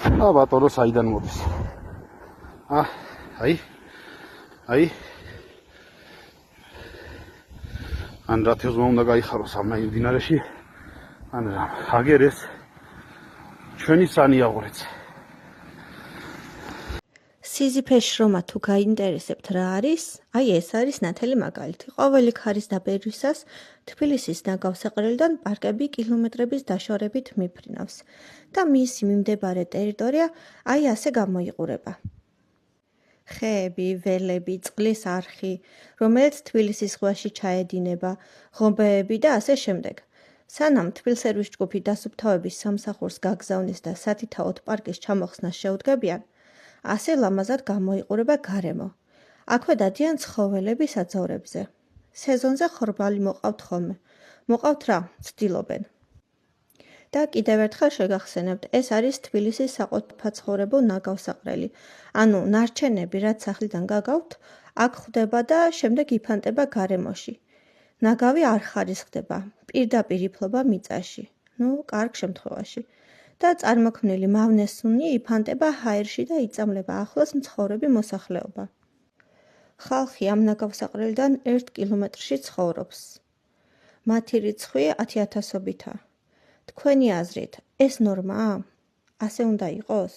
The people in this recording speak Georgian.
ბატონო საიდან მოდის? აი. ან რა თემა უნდა გაიხაროს ამ მდინარეში? ან რა აგერეს ჩვენი სანიაღვრეც. სიზიფეს შრომა თუ გაინტერესებთ რა არის? აი ეს არის ნათელი მაგალითი. ყოველი ქარის დაბერისას თბილისის ნაგავსაყრელიდან პარკები კილომეტრების დაშორებით მიფრინავს და მისი მიმდებარე ტერიტორია აი ასე გამოიყურება. ხეები, ველები, წყლის არხი, რომელიც თბილისის ზღვაში ჩაედინება, ღობეები და ასე შემდეგ. სანამ თბილსერვის ჯგუფი დასუფთავების სამსახურს გაგზავნის და სათითაოდ პარკის ჩამოხსნას შეუდგებიან, ასე ლამაზად გამოიყურება გარემო. აქვე დადიან ცხოველები საძოვრებზე. სეზონზე ხორბალი მოყავთ ხოლმე. მოყავთ რა? ცდილობენ. და კიდევ ერთხელ შეგახსენებთ, ეს არის თბილისის საყოფაცხოვრებო ნაგავსაყრელი. ანუ ნარჩენები, რაც სახლიდან გაგავთ, აქ ხვდება და შემდეგ იფანტება გარემოში. ნაგავი არ ხარისხდება, პირდაპირ იფლობა მიწაში. კარგ შემთხვევაში. და წარმოქმნილი მავნესუნი იფანტება ჰაერში და იწამლება ახლოს მცხოვრები მოსახლეობა. ხალხი ამ ნაგავსაყრელიდან 1 კილომეტრში ცხოვრობს. მათი რიცხვი 10,000-ობითაა. თქვენი აზრით, ეს ნორმაა? ასე უნდა იყოს?